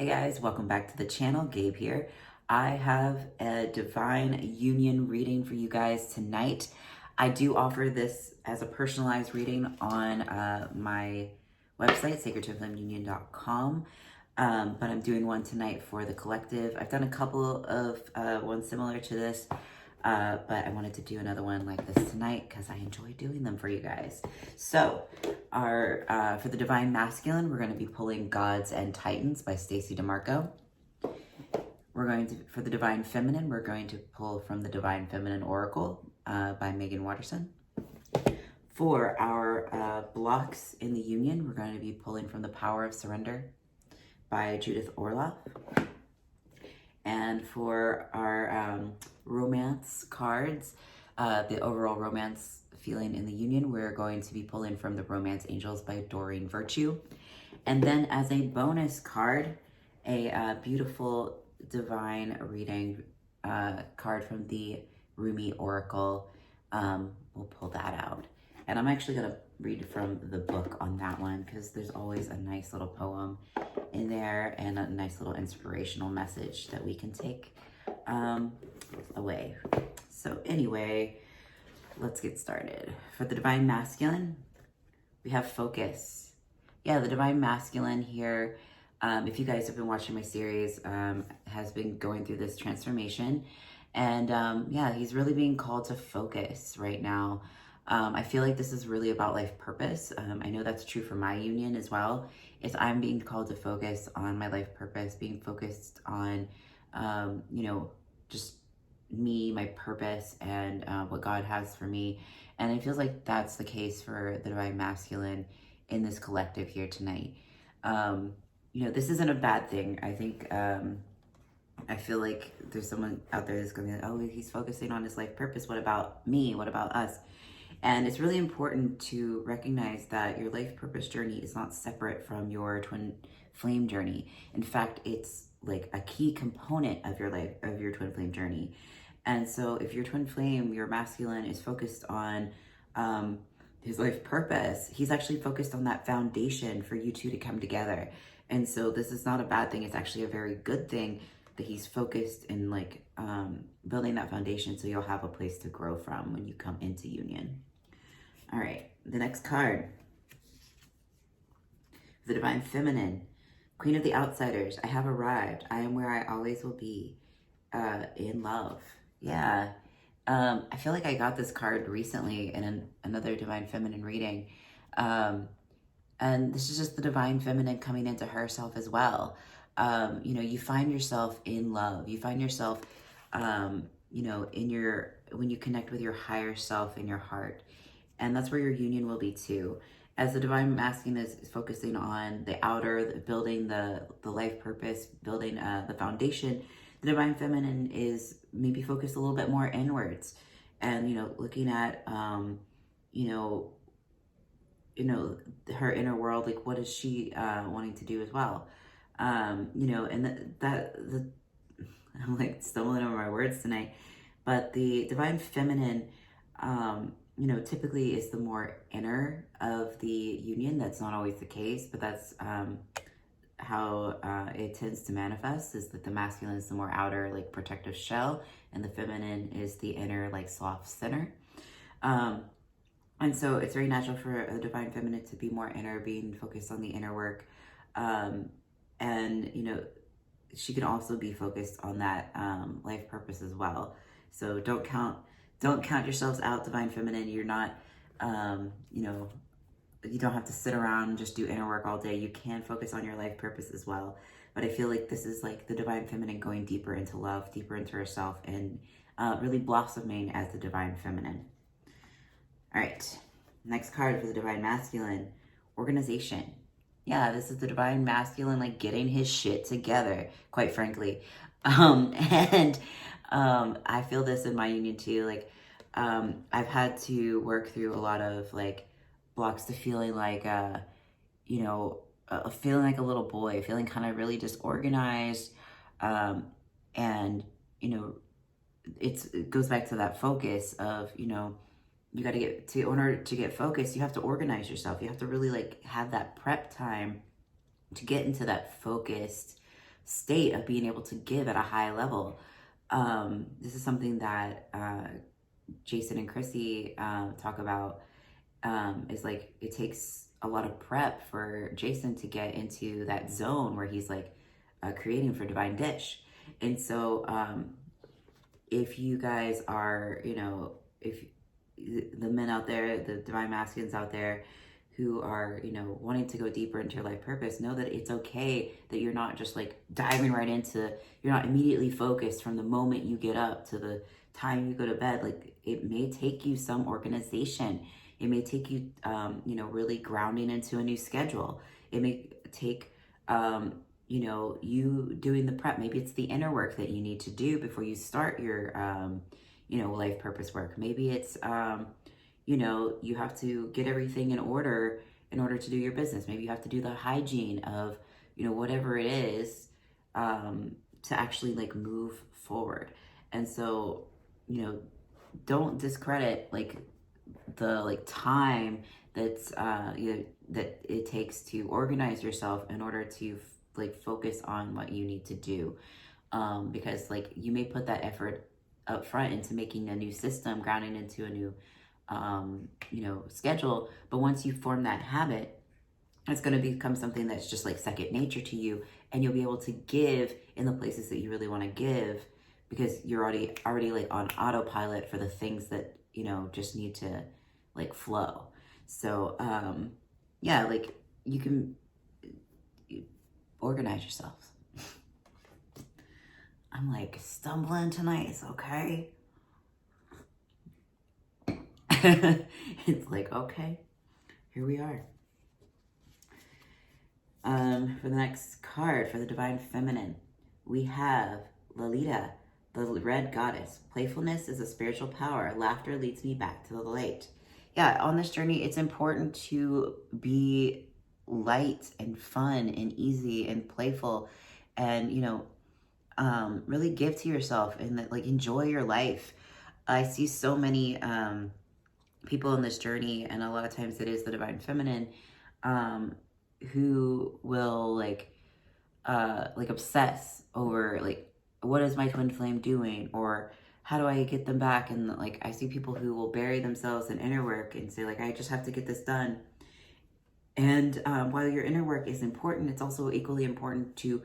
Hey guys, welcome back to the channel. Gabe here. I have a divine union reading for you guys tonight. I do offer this as a personalized reading on my website, sacredtwinflameunion.com. But I'm doing one tonight for the collective. I've done a couple of ones similar to this, but I wanted to do another one like this tonight because I enjoy doing them for you guys. So for the Divine Masculine, we're going to be pulling Gods and Titans by Stacey DeMarco. For the Divine Feminine, we're going to pull from the Divine Feminine Oracle by Megan Watterson. For our blocks in the union, we're going to be pulling from the Power of Surrender by Judith Orloff. And for our romance cards, the overall romance feeling in the union, we're going to be pulling from the Romance Angels by Doreen Virtue. And then as a bonus card, a beautiful divine reading card from the Rumi Oracle. We'll pull that out. And I'm actually going to read from the book on that one because there's always a nice little poem in there and a nice little inspirational message that we can take away. So anyway, let's get started. For the Divine Masculine, we have focus. Yeah, the Divine Masculine here, if you guys have been watching my series, has been going through this transformation. And yeah, he's really being called to focus right now. I feel like this is really about life purpose. I know that's true for my union as well. I'm being called to focus on my life purpose, being focused on, just me, my purpose, and what God has for me. And it feels like that's the case for the Divine Masculine in this collective here tonight. This isn't a bad thing. I think, I feel like there's someone out there that's going to be like, oh, he's focusing on his life purpose. What about me? What about us? And it's really important to recognize that your life purpose journey is not separate from your twin flame journey. In fact, it's like a key component of your life, of your twin flame journey. And so if your twin flame, your masculine, is focused on his life purpose, he's actually focused on that foundation for you two to come together. And so this is not a bad thing. It's actually a very good thing that he's focused in building that foundation so you'll have a place to grow from when you come into union. All right, the next card. The Divine Feminine, Queen of the Outsiders. I have arrived. I am where I always will be, in love. Yeah. I feel like I got this card recently in another Divine Feminine reading. And this is just the Divine Feminine coming into herself as well. You find yourself in love. You find yourself, when you connect with your higher self in your heart. And that's where your union will be too. As the Divine Masculine is focusing on the outer, building the life purpose, building the foundation, the Divine Feminine is maybe focused a little bit more inwards. And, looking at, her inner world, like what is she wanting to do as well? I'm like stumbling over my words tonight, but the Divine Feminine, typically is the more inner of the union. That's not always the case, but that's how it tends to manifest, is that the masculine is the more outer, like protective shell, and the feminine is the inner, like soft center. And so it's very natural for a Divine Feminine to be more inner, being focused on the inner work. And she can also be focused on that life purpose as well. So don't count yourselves out, Divine Feminine. You're not, you don't have to sit around and just do inner work all day. You can focus on your life purpose as well. But I feel like this is like the Divine Feminine going deeper into love, deeper into herself, and really blossoming as the Divine Feminine. All right, next card for the Divine Masculine, Organization. Yeah, this is the Divine Masculine, like getting his shit together, quite frankly. I feel this in my union too. Like, I've had to work through a lot of like blocks to feeling like, feeling like a little boy, feeling kind of really disorganized. And, it goes back to that focus of, you got to in order to get focused, you have to organize yourself. You have to really like have that prep time to get into that focused state of being able to give at a high level. This is something that Jason and Chrissy talk about, is like it takes a lot of prep for Jason to get into that zone where he's like creating for Divine Dish. And so if you guys are, if the men out there, the divine masculines out there who are, wanting to go deeper into your life purpose, know that it's okay that you're not just like diving right into, you're not immediately focused from the moment you get up to the time you go to bed. Like it may take you some organization. It may take you, really grounding into a new schedule. It may take, you doing the prep. Maybe it's the inner work that you need to do before you start your, life purpose work. Maybe it's, you have to get everything in order to do your business. Maybe you have to do the hygiene of, whatever it is, to actually like move forward. And so, don't discredit like the like time that's, that it takes to organize yourself in order to like focus on what you need to do. Because like you may put that effort up front into making a new system, grounding into a new, schedule. But once you form that habit, it's going to become something that's just like second nature to you. And you'll be able to give in the places that you really want to give, because you're already like on autopilot for the things that, just need to like flow. So, like you can organize yourselves. I'm like stumbling tonight. It's okay. It's like, okay, here we are. For the next card, for the Divine Feminine, we have Lolita, the Red Goddess. Playfulness is a spiritual power. Laughter leads me back to the light. Yeah, on this journey, it's important to be light and fun and easy and playful, and really give to yourself and like enjoy your life. I see so many people in this journey, and a lot of times it is the Divine Feminine, who will like obsess over like, what is my twin flame doing, or how do I get them back? And like I see people who will bury themselves in inner work and say like, I just have to get this done. And while your inner work is important, it's also equally important to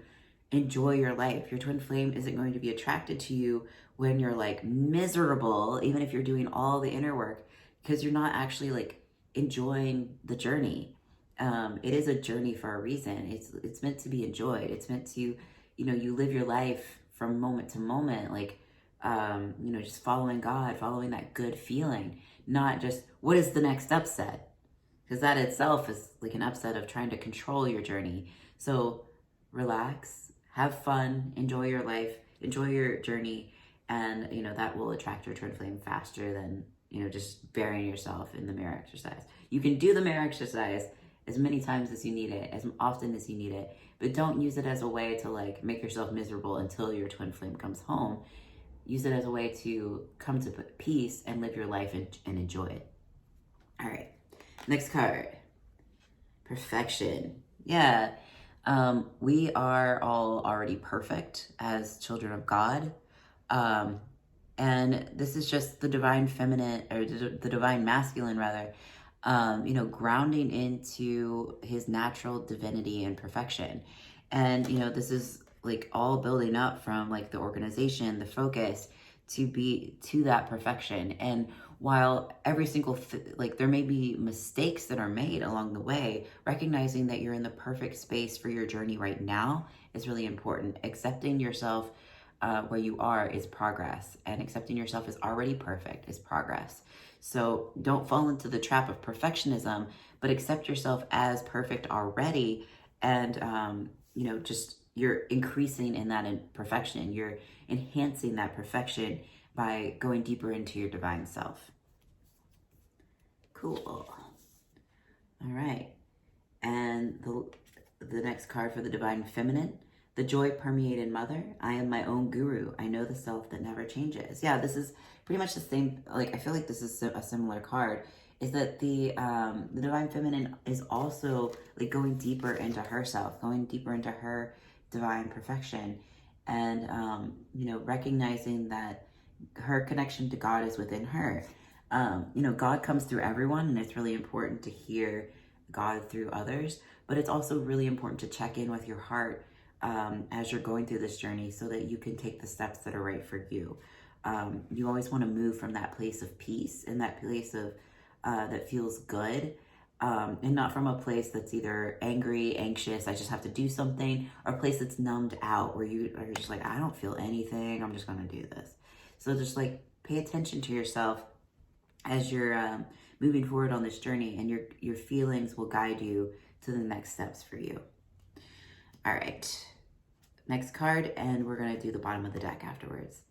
enjoy your life. Your twin flame isn't going to be attracted to you when you're like miserable, even if you're doing all the inner work, because you're not actually like enjoying the journey. It is a journey for a reason. It's meant to be enjoyed. It's meant to, you live your life from moment to moment, like, just following God, following that good feeling, not just what is the next upset, because that itself is like an upset of trying to control your journey. So relax, have fun, enjoy your life, enjoy your journey, and that will attract your twin flame faster than just burying yourself in the mirror exercise. You can do the mirror exercise as many times as you need it, as often as you need it, but don't use it as a way to like make yourself miserable until your twin flame comes home. Use it as a way to come to peace and live your life and enjoy it. All right, next card, perfection. Yeah, we are all already perfect as children of God. And this is just the divine feminine, or the divine masculine rather, grounding into his natural divinity and perfection. And, this is like all building up from like the organization, the focus to be to that perfection. And while every single, there may be mistakes that are made along the way, recognizing that you're in the perfect space for your journey right now is really important. Accepting yourself where you are is progress, and accepting yourself as already perfect is progress. So don't fall into the trap of perfectionism, but accept yourself as perfect already. And, just you're increasing in that perfection. You're enhancing that perfection by going deeper into your divine self. Cool. All right. And the next card for the divine feminine, the joy permeated mother. I am my own guru. I know the self that never changes. Yeah, this is pretty much the same. Like, I feel like this is a similar card. Is that the divine feminine is also like going deeper into herself, going deeper into her divine perfection, and you know, recognizing that her connection to God is within her. You know, God comes through everyone, and it's really important to hear God through others, but it's also really important to check in with your heart as you're going through this journey, so that you can take the steps that are right for you. You always want to move from that place of peace and that place of that feels good, and not from a place that's either angry, anxious, I just have to do something, or a place that's numbed out where you are just like, I don't feel anything, I'm just going to do this. So just like pay attention to yourself as you're moving forward on this journey, and your feelings will guide you to the next steps for you. All right, next card, and we're going to do the bottom of the deck afterwards.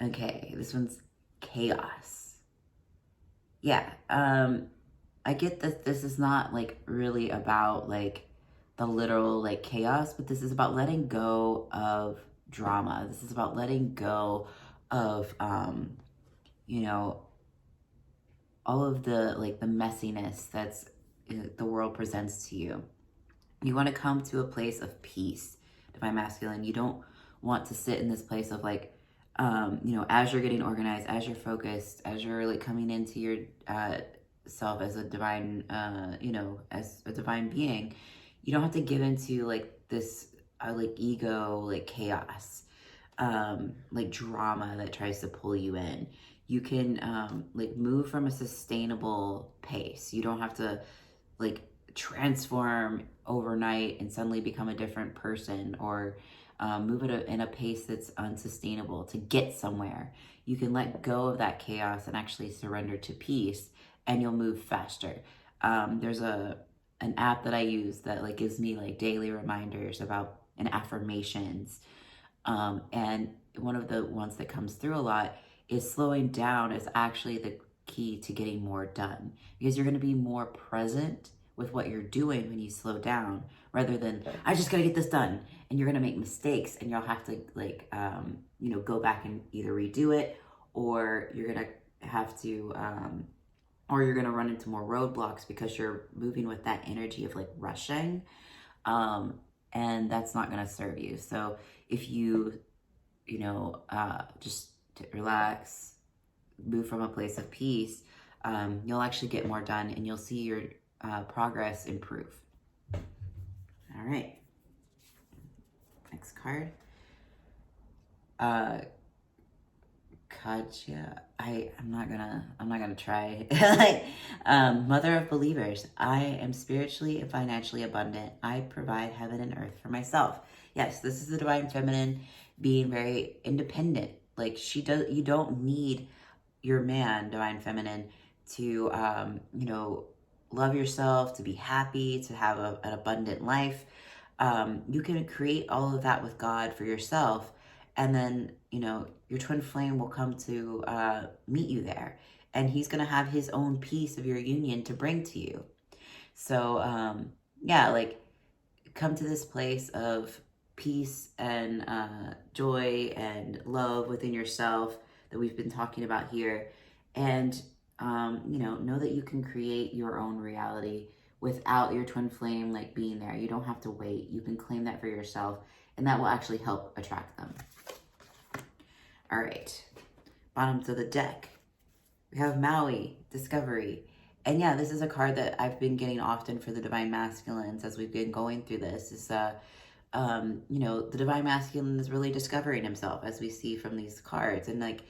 Okay, this one's chaos. Yeah, I get that this is not like really about like the literal like chaos, but this is about letting go of drama. This is about letting go of, you know, all of the like the messiness that's the world presents to you. You want to come to a place of peace, divine masculine. You don't want to sit in this place of like, you know, as you're getting organized, as you're focused, as you're like coming into your self as a divine, you know, as a divine being, you don't have to give into like this like ego, like chaos, like drama that tries to pull you in. You can like move from a sustainable pace. You don't have to like transform overnight and suddenly become a different person, or move at in a pace that's unsustainable to get somewhere. You can let go of that chaos and actually surrender to peace, and you'll move faster. There's an app that I use that like gives me like daily reminders about and affirmations. And one of the ones that comes through a lot is slowing down is actually the key to getting more done, because you're going to be more present with what you're doing when you slow down, rather than I just got to get this done, and you're going to make mistakes, and you'll have to like you know, go back and either redo it, or you're going to have to or you're going to run into more roadblocks because you're moving with that energy of like rushing, and that's not going to serve you. So if you know, just relax, move from a place of peace, you'll actually get more done, and you'll see your progress improve. All right. Next card. Katya. I'm not gonna try. Like, mother of believers. I am spiritually and financially abundant. I provide heaven and earth for myself. Yes, this is the divine feminine being very independent. Like you don't need your man, divine feminine, to you know, love yourself, to be happy, to have an abundant life. You can create all of that with God for yourself, and then, you know, your twin flame will come to meet you there, and he's going to have his own piece of your union to bring to you. So yeah, like come to this place of peace and joy and love within yourself that we've been talking about here, and you know that you can create your own reality without your twin flame like being there. You don't have to wait. You can claim that for yourself, and that will actually help attract them. All right, bottoms of the deck. We have Maui, Discovery. And yeah, this is a card that I've been getting often for the divine masculines as we've been going through this. Is you know, the divine masculine is really discovering himself, as we see from these cards, and like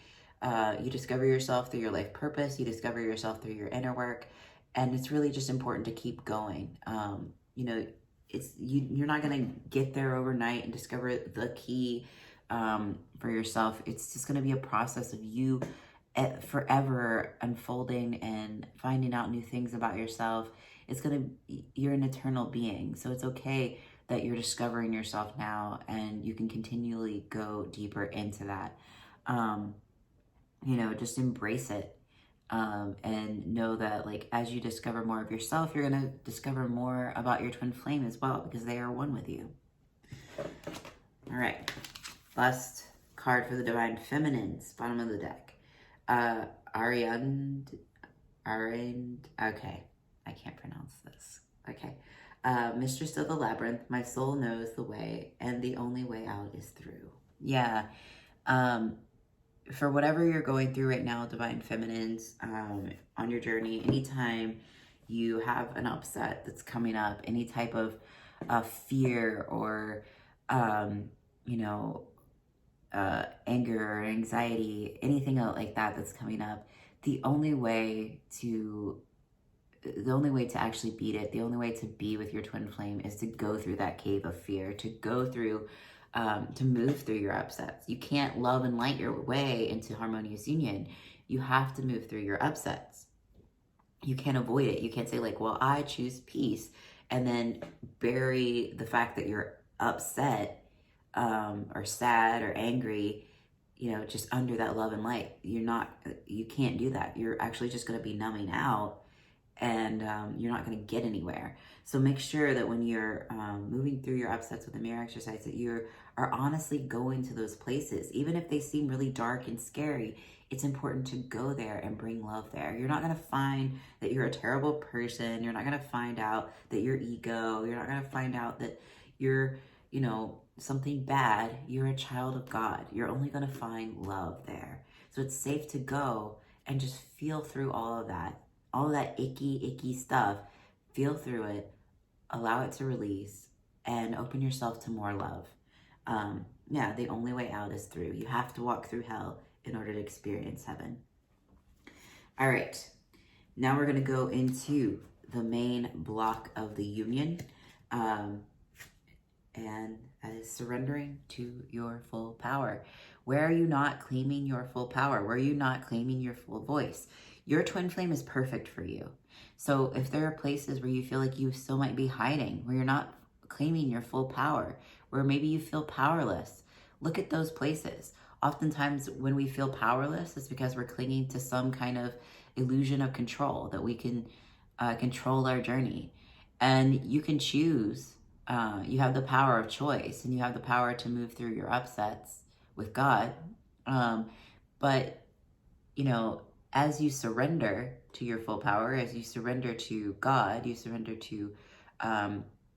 you discover yourself through your life purpose. You discover yourself through your inner work, and it's really just important to keep going. You know, you're not gonna get there overnight and discover the key for yourself. It's just gonna be a process of you forever unfolding and finding out new things about yourself. You're an eternal being, so it's okay that you're discovering yourself now, and you can continually go deeper into that. You know, just embrace it, and know that like as you discover more of yourself, you're gonna discover more about your twin flame as well, because they are one with you. All right, last card for the divine feminines, bottom of the deck. Ariand, okay, I can't pronounce this. Okay, Mistress of the labyrinth, my soul knows the way, and the only way out is through. Yeah. For whatever you're going through right now, Divine Feminines, on your journey, anytime you have an upset that's coming up, any type of fear or, you know, anger or anxiety, anything like that that's coming up, the only way to actually beat it, the only way to be with your twin flame is to go through that cave of fear, to go through, to move through your upsets. You can't love and light your way into harmonious union. You have to move through your upsets. You can't avoid it. You can't say like, well, I choose peace, and then bury the fact that you're upset, or sad or angry, you know, just under that love and light. You can't do that. You're actually just going to be numbing out, and you're not going to get anywhere. So make sure that when you're moving through your upsets with the mirror exercise, that you are honestly going to those places. Even if they seem really dark and scary, it's important to go there and bring love there. You're not going to find that you're a terrible person. You're not going to find out that you're ego. You're not going to find out that you're, you know, something bad. You're a child of God. You're only going to find love there. So it's safe to go and just feel through all of that icky stuff. Feel through it, allow it to release, and open yourself to more love. Yeah, the only way out is through. You have to walk through hell in order to experience heaven. All right, now we're going to go into the main block of the union, and surrendering to your full power. Where are you not claiming your full power? Where are you not claiming your full voice? Your twin flame is perfect for you. So if there are places where you feel like you still might be hiding, where you're not claiming your full power, where maybe you feel powerless, look at those places. Oftentimes when we feel powerless, it's because we're clinging to some kind of illusion of control, that we can control our journey. And you can choose. You have the power of choice, and you have the power to move through your upsets with God. But, you know, as you surrender to your full power, as you surrender to God, you surrender to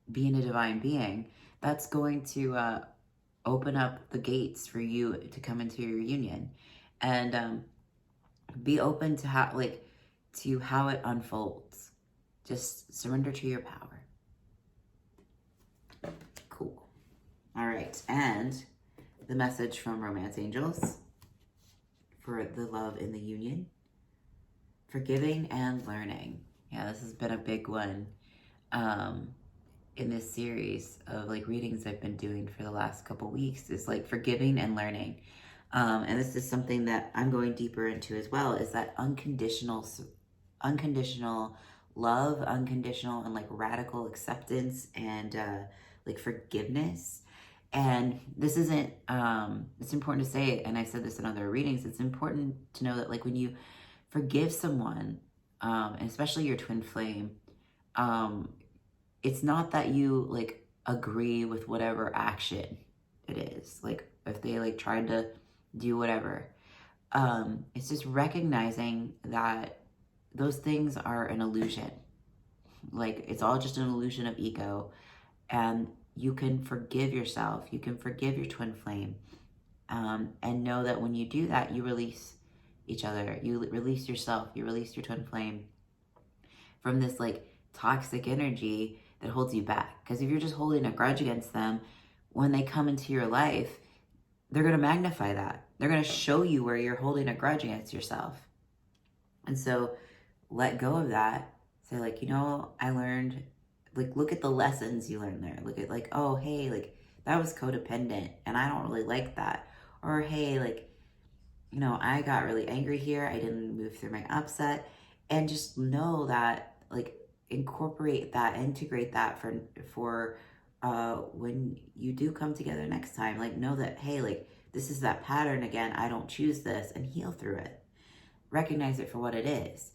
being a divine being, that's going to open up the gates for you to come into your union. And be open to how it unfolds. Just surrender to your power. Cool. All right, and the message from Romance Angels for the love in the union: forgiving and learning. Yeah, this has been a big one in this series of like readings I've been doing for the last couple weeks, is like forgiving and learning. And this is something that I'm going deeper into as well, is that unconditional love, unconditional and like radical acceptance, and like forgiveness. And this isn't, it's important to say, and I said this in other readings, it's important to know that like when you forgive someone, and especially your twin flame, it's not that you like agree with whatever action it is. Like if they like tried to do whatever, it's just recognizing that those things are an illusion. Like it's all just an illusion of ego, and you can forgive yourself. You can forgive your twin flame, and know that when you do that, you release each other. You release yourself. You release your twin flame from this like toxic energy that holds you back. Because if you're just holding a grudge against them, when they come into your life, they're going to magnify that. They're going to show you where you're holding a grudge against yourself. And so let go of that. Say like, you know, I learned, like, look at the lessons you learned there. Look at like, oh, hey, like that was codependent and I don't really like that. Or, hey, like, you know, I got really angry here. I didn't move through my upset. And just know that, like, incorporate that, integrate that for when you do come together next time. Like, know that, hey, like, this is that pattern again. I don't choose this, and heal through it. Recognize it for what it is.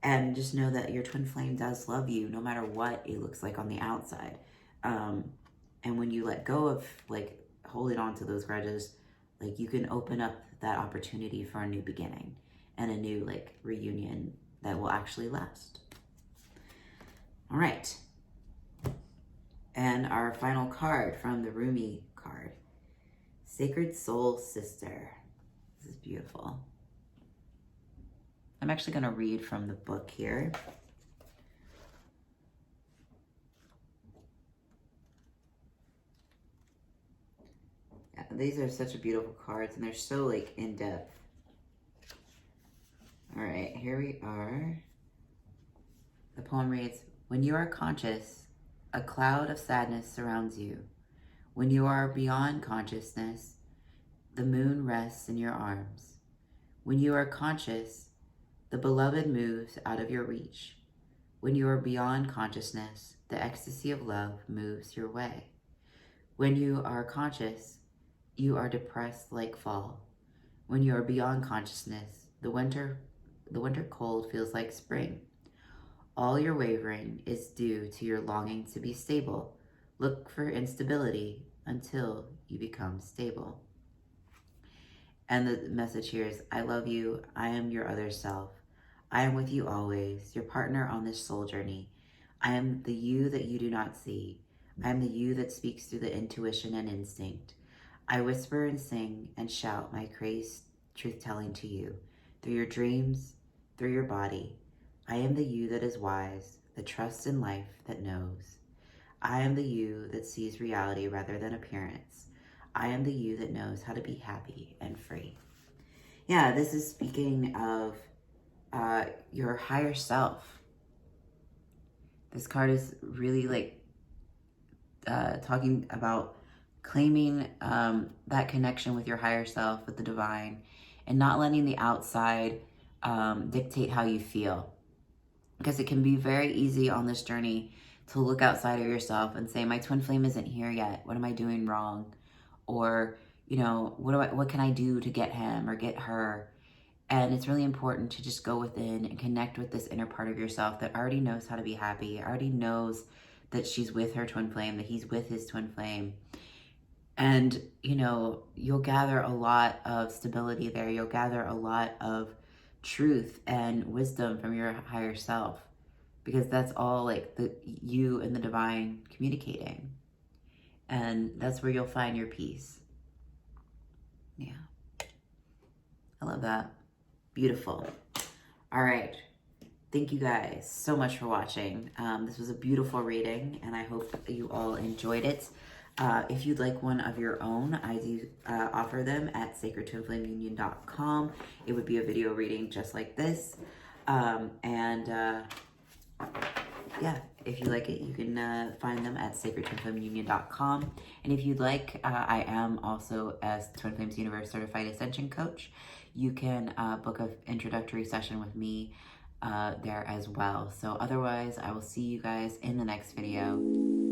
And just know that your twin flame does love you no matter what it looks like on the outside. And when you let go of, like, holding on to those grudges, like, you can open up that opportunity for a new beginning and a new, like, reunion that will actually last. All right. And our final card from the Rumi card, Sacred Soul Sister. This is beautiful. I'm actually going to read from the book here. Yeah, these are such a beautiful cards, and they're so like in depth. All right, here we are. The poem reads, when you are conscious, a cloud of sadness surrounds you. When you are beyond consciousness, the moon rests in your arms. When you are conscious, the beloved moves out of your reach. When you are beyond consciousness, the ecstasy of love moves your way. When you are conscious, you are depressed like fall. When you are beyond consciousness, the winter cold feels like spring. All your wavering is due to your longing to be stable. Look for instability until you become stable. And the message here is, I love you. I am your other self. I am with you always, your partner on this soul journey. I am the you that you do not see. I am the you that speaks through the intuition and instinct. I whisper and sing and shout my crazed truth-telling to you, through your dreams, through your body. I am the you that is wise, that trusts in life, that knows. I am the you that sees reality rather than appearance. I am the you that knows how to be happy and free. Yeah, this is speaking of your higher self. This card is really like talking about claiming that connection with your higher self, with the divine, and not letting the outside dictate how you feel. Because it can be very easy on this journey to look outside of yourself and say, my twin flame isn't here yet. What am I doing wrong? Or, you know, what can I do to get him or get her? And it's really important to just go within and connect with this inner part of yourself that already knows how to be happy, already knows that she's with her twin flame, that he's with his twin flame. And, you know, you'll gather a lot of stability there. You'll gather a lot of truth and wisdom from your higher self, because that's all like the you and the divine communicating. And that's where you'll find your peace. Yeah. I love that. Beautiful. All right. Thank you guys so much for watching. This was a beautiful reading, and I hope you all enjoyed it. If you'd like one of your own, I do offer them at sacredtwinflameunion.com. It would be a video reading just like this. Yeah, if you like it, you can find them at sacredtwinflameunion.com. And if you'd like, I am also a Twin Flames Universe Certified Ascension Coach. You can book an introductory session with me there as well. So otherwise, I will see you guys in the next video.